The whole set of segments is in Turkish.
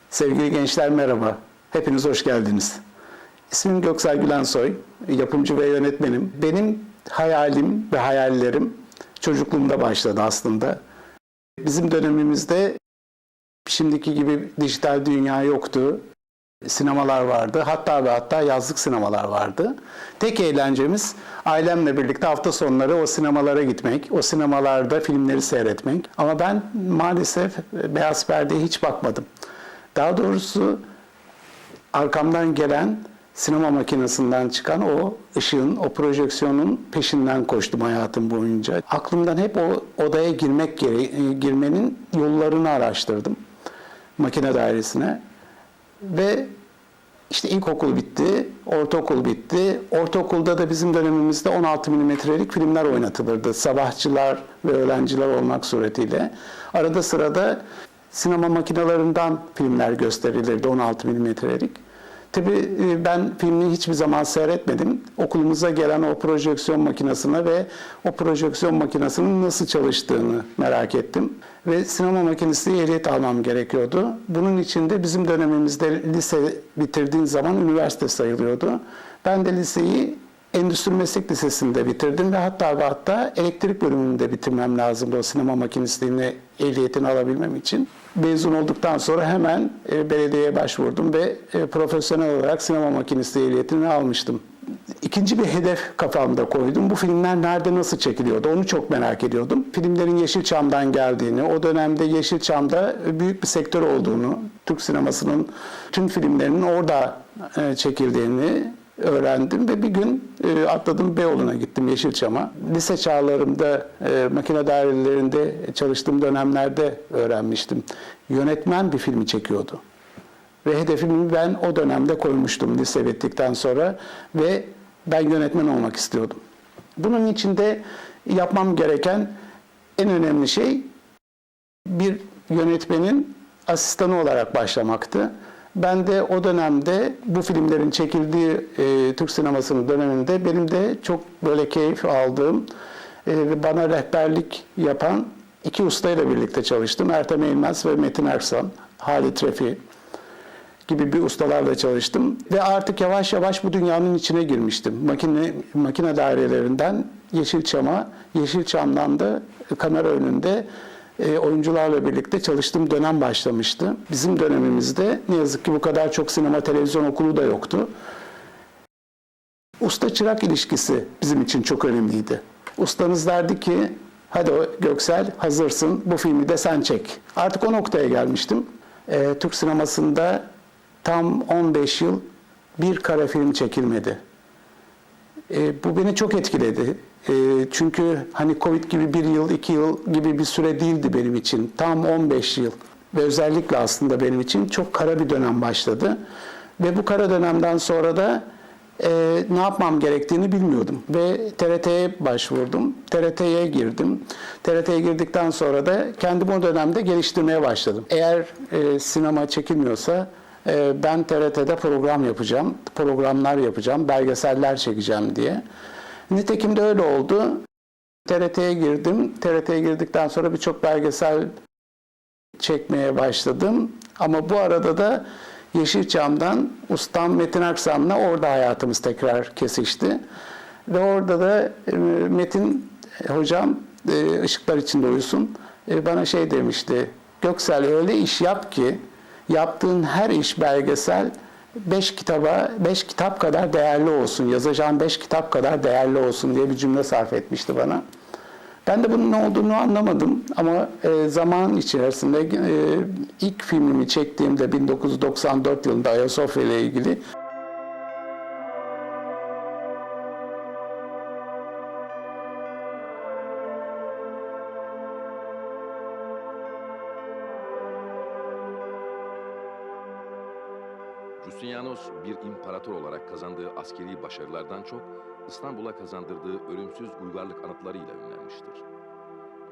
Sevgili gençler merhaba. Hepiniz hoş geldiniz. İsmim Göksel Gülensoy, yapımcı ve yönetmenim. Benim hayalim ve hayallerim çocukluğumda başladı aslında. Bizim dönemimizde şimdiki gibi dijital dünya yoktu. Sinemalar vardı. Hatta yazlık sinemalar vardı. Tek eğlencemiz ailemle birlikte hafta sonları o sinemalara gitmek, o sinemalarda filmleri seyretmek. Ama ben maalesef beyaz perdeye hiç bakmadım. Daha doğrusu arkamdan gelen sinema makinesinden çıkan o ışığın, o projeksiyonun peşinden koştum hayatım boyunca. Aklımdan hep o odaya girmenin yollarını araştırdım makine dairesine. Ve işte ilkokul bitti, ortaokul bitti. Ortaokulda da bizim dönemimizde 16 milimetrelik filmler oynatılırdı. Sabahçılar ve öğrenciler olmak suretiyle. Arada sırada sinema makinelerinden filmler gösterilirdi 16 milimetrelik. Tabii ben filmi hiçbir zaman seyretmedim. Okulumuza gelen o projeksiyon makinesine ve o projeksiyon makinesinin nasıl çalıştığını merak ettim. Ve sinema makinesi ehliyet almam gerekiyordu. Bunun için de bizim dönemimizde lise bitirdiğin zaman üniversite sayılıyordu. Ben de liseyi Endüstri Meslek Lisesi'nde bitirdim ve hatta elektrik bölümünde bitirmem lazımdı o sinema makinistliğini, ehliyetini alabilmem için. Mezun olduktan sonra hemen belediyeye başvurdum ve profesyonel olarak sinema makinistliği ehliyetini almıştım. İkinci bir hedef kafamda koydum. Bu filmler nerede, nasıl çekiliyordu? Onu çok merak ediyordum. Filmlerin Yeşilçam'dan geldiğini, o dönemde Yeşilçam'da büyük bir sektör olduğunu, Türk sinemasının tüm filmlerinin orada çekildiğini öğrendim ve bir gün atladım Beyoğlu'na gittim Yeşilçam'a. Lise çağlarımda makine dairelerinde çalıştığım dönemlerde öğrenmiştim. Yönetmen bir filmi çekiyordu. Ve hedefimi ben o dönemde koymuştum lise bittikten sonra ve ben yönetmen olmak istiyordum. Bunun için de yapmam gereken en önemli şey bir yönetmenin asistanı olarak başlamaktı. Ben de o dönemde bu filmlerin çekildiği Türk sinemasının döneminde benim de çok böyle keyif aldığım ve bana rehberlik yapan iki ustayla birlikte çalıştım. Ertem Eğilmez ve Metin Erksan, Halit Refi gibi bir ustalarla çalıştım. Ve artık yavaş yavaş bu dünyanın içine girmiştim. Makine dairelerinden Yeşilçam'a, Yeşilçam'dan da kamera önünde oyuncularla birlikte çalıştığım dönem başlamıştı. Bizim dönemimizde ne yazık ki bu kadar çok sinema televizyon okulu da yoktu. Usta-çırak ilişkisi bizim için çok önemliydi. Ustanız derdi ki, hadi Göksel hazırsın, bu filmi de sen çek. Artık o noktaya gelmiştim. Türk sinemasında tam 15 yıl bir kara film çekilmedi. Bu beni çok etkiledi. Çünkü hani Covid gibi bir yıl, 2 yıl gibi bir süre değildi benim için. Tam 15 yıl. Ve özellikle aslında benim için çok kara bir dönem başladı. Ve bu kara dönemden sonra da ne yapmam gerektiğini bilmiyordum. Ve TRT'ye başvurdum. TRT'ye girdim. TRT'ye girdikten sonra da kendimi o dönemde geliştirmeye başladım. Eğer sinema çekilmiyorsa ben TRT'de program yapacağım, programlar yapacağım, belgeseller çekeceğim diye. Nitekim de öyle oldu. TRT'ye girdim. TRT'ye girdikten sonra birçok belgesel çekmeye başladım. Ama bu arada da Yeşilçam'dan ustam Metin Erksan'la orada hayatımız tekrar kesişti. Ve orada da Metin hocam ışıklar içinde uyusun bana şey demişti. Göksel öyle iş yap ki yaptığın her iş belgesel 5 kitap kadar değerli olsun, yazacağın 5 kitap kadar değerli olsun diye bir cümle sarf etmişti bana. Ben de bunun ne olduğunu anlamadım ama zaman içerisinde ilk filmimi çektiğimde 1994 yılında Ayasofya ile ilgili Justinianos bir imparator olarak kazandığı askeri başarılardan çok İstanbul'a kazandırdığı ölümsüz uygarlık anıtlarıyla ünlenmiştir.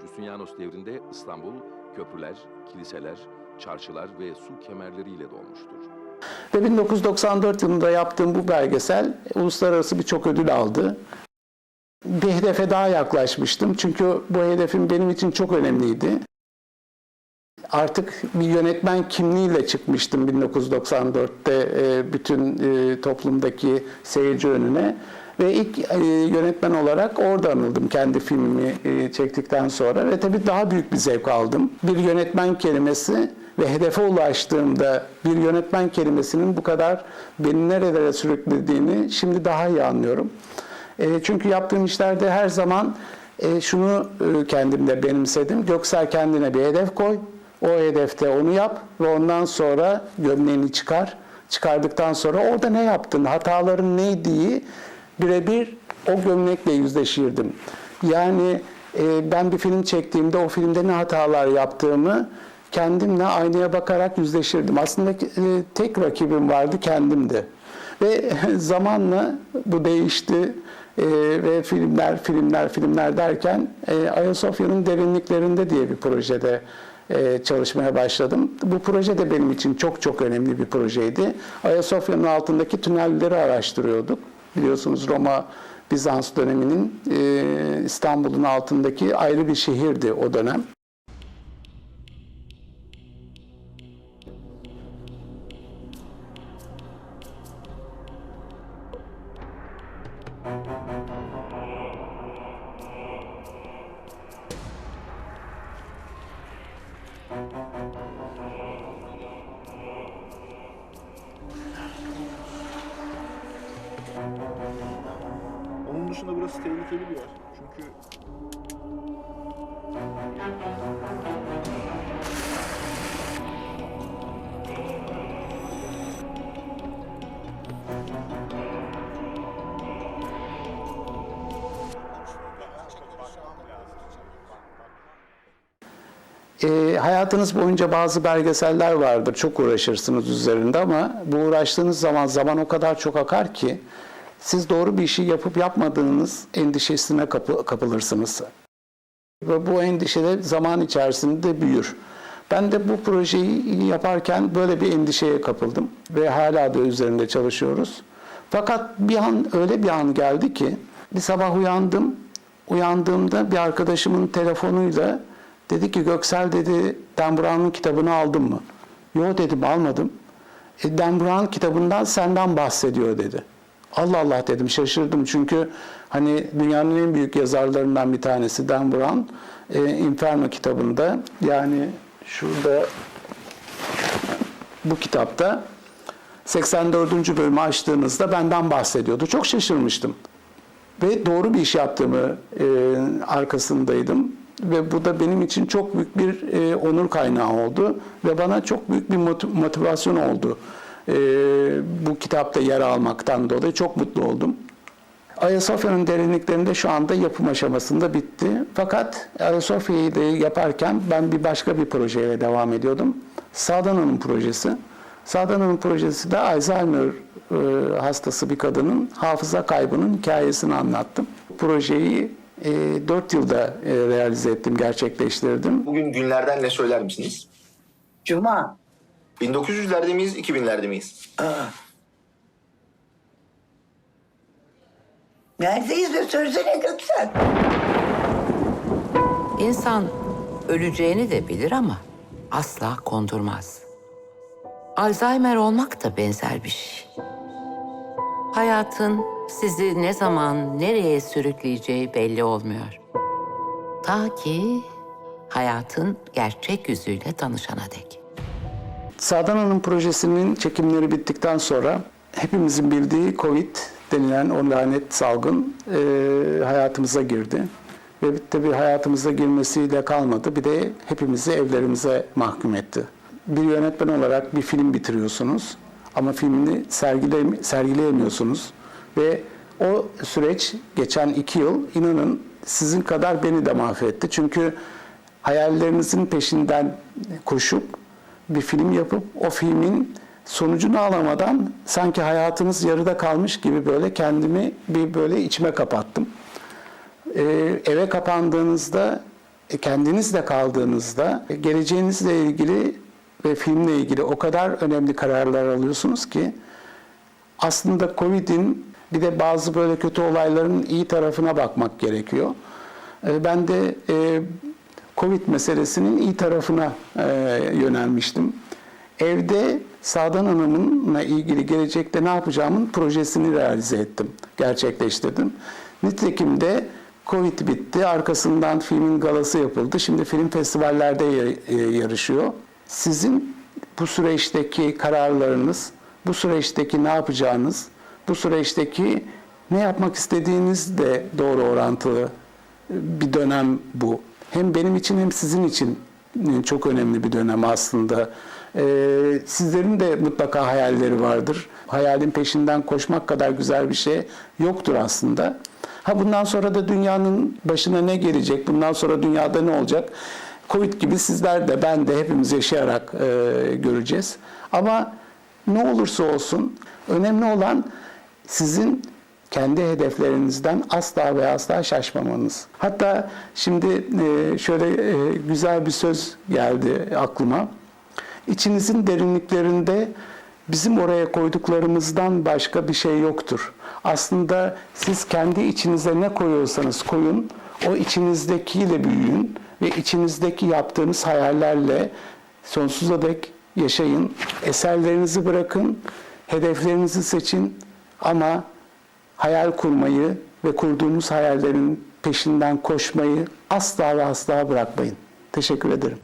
Justinianos devrinde İstanbul, köprüler, kiliseler, çarşılar ve su kemerleriyle dolmuştur. Ve 1994 yılında yaptığım bu belgesel uluslararası birçok ödül aldı. Bir hedefe daha yaklaşmıştım çünkü bu hedefim benim için çok önemliydi. artık bir yönetmen kimliğiyle çıkmıştım 1994'te bütün toplumdaki seyirci önüne. Ve ilk yönetmen olarak orada anıldım kendi filmimi çektikten sonra ve tabii daha büyük bir zevk aldım. Bir yönetmen kelimesi ve hedefe ulaştığımda bir yönetmen kelimesinin bu kadar beni nerelere sürüklediğini şimdi daha iyi anlıyorum. Çünkü yaptığım işlerde her zaman şunu kendimde benimsedim. Göksel kendine bir hedef koy, o hedefte onu yap ve ondan sonra gömleğini çıkar. Çıkardıktan sonra orada ne yaptın, hataların neydiği birebir o gömlekle yüzleşirdim. Yani ben bir film çektiğimde o filmde ne hatalar yaptığımı kendimle aynaya bakarak yüzleşirdim. Aslında tek rakibim vardı kendimdi. Ve zamanla bu değişti ve filmler derken Ayasofya'nın derinliklerinde diye bir projede çalışmaya başladım. Bu proje de benim için çok çok önemli bir projeydi. Ayasofya'nın altındaki tünelleri araştırıyorduk. Biliyorsunuz Roma Bizans döneminin İstanbul'un altındaki ayrı bir şehirdi o dönem. Onun dışında burası tehlikeli bir yer. Çünkü Hayatınız boyunca bazı belgeseller vardır. Çok uğraşırsınız üzerinde ama bu uğraştığınız zaman o kadar çok akar ki siz doğru bir işi yapıp yapmadığınız endişesine kapılırsınız. Ve bu endişe de zaman içerisinde büyür. Ben de bu projeyi yaparken böyle bir endişeye kapıldım ve hala da üzerinde çalışıyoruz. Fakat öyle bir an geldi ki bir sabah uyandım. Uyandığımda bir arkadaşımın telefonuyla dedi ki Göksel dedi Dan Brown'un kitabını aldın mı? Yo dedim almadım. Dan Brown kitabından senden bahsediyor dedi. Allah Allah dedim, şaşırdım çünkü hani dünyanın en büyük yazarlarından bir tanesi Dan Brown Inferno kitabında, yani şurada bu kitapta 84. bölümü açtığınızda benden bahsediyordu. Çok şaşırmıştım. Ve doğru bir iş yaptığımı arkasındaydım. Ve bu da benim için çok büyük bir onur kaynağı oldu. Ve bana çok büyük bir motivasyon oldu. Bu kitapta yer almaktan dolayı çok mutlu oldum. Ayasofya'nın derinliklerinde şu anda yapım aşamasında bitti. Fakat Ayasofya'yı da yaparken ben başka bir projeyle devam ediyordum. Sadana'nın projesi. Sadana'nın projesi de Alzheimer hastası bir kadının hafıza kaybının hikayesini anlattım. Projeyi 4 yılda realize ettim, gerçekleştirdim. Bugün günlerden ne söyler misiniz? Cuma. 1900'lerde miyiz, 2000'lerde miyiz? Neredeyiz de söylesene Göksel. İnsan öleceğini de bilir ama asla kondurmaz. Alzheimer olmak da benzer bir şey. Hayatın sizi ne zaman nereye sürükleyeceği belli olmuyor. Ta ki hayatın gerçek yüzüyle tanışana dek. Sadana'nın projesinin çekimleri bittikten sonra hepimizin bildiği Covid denilen o lanet salgın hayatımıza girdi. Ve tabii hayatımıza girmesiyle kalmadı. Bir de hepimizi evlerimize mahkum etti. Bir yönetmen olarak bir film bitiriyorsunuz ama filmini sergileyemiyorsunuz. Ve o süreç geçen 2 yıl inanın sizin kadar beni de mahvetti. Çünkü hayallerinizin peşinden koşup bir film yapıp o filmin sonucunu alamadan sanki hayatınız yarıda kalmış gibi böyle kendimi bir böyle içime kapattım. Eve kapandığınızda, kendinizle kaldığınızda geleceğinizle ilgili ve filmle ilgili o kadar önemli kararlar alıyorsunuz ki aslında Covid'in bir de bazı böyle kötü olayların iyi tarafına bakmak gerekiyor. Ben de Covid meselesinin iyi tarafına yönelmiştim. Evde Sadan Hanım'la ilgili gelecekte ne yapacağımın projesini realize ettim, gerçekleştirdim. Nitekim de Covid bitti, arkasından filmin galası yapıldı. Şimdi film festivallerde yarışıyor. Sizin bu süreçteki kararlarınız, bu süreçteki ne yapacağınız, bu süreçteki ne yapmak istediğiniz de doğru orantılı bir dönem bu. Hem benim için hem sizin için çok önemli bir dönem aslında. Sizlerin de mutlaka hayalleri vardır. Hayalin peşinden koşmak kadar güzel bir şey yoktur aslında. Bundan sonra da dünyanın başına ne gelecek, bundan sonra dünyada ne olacak? Covid gibi sizler de, ben de hepimiz yaşayarak göreceğiz. Ama ne olursa olsun önemli olan sizin kendi hedeflerinizden asla ve asla şaşmamanız. Hatta şimdi şöyle güzel bir söz geldi aklıma. İçinizin derinliklerinde bizim oraya koyduklarımızdan başka bir şey yoktur. Aslında siz kendi içinize ne koyuyorsanız koyun, o içinizdekiyle büyüyün ve içinizdeki yaptığınız hayallerle sonsuza dek yaşayın. Eserlerinizi bırakın, hedeflerinizi seçin ama hayal kurmayı ve kurduğunuz hayallerin peşinden koşmayı asla ve asla bırakmayın. Teşekkür ederim.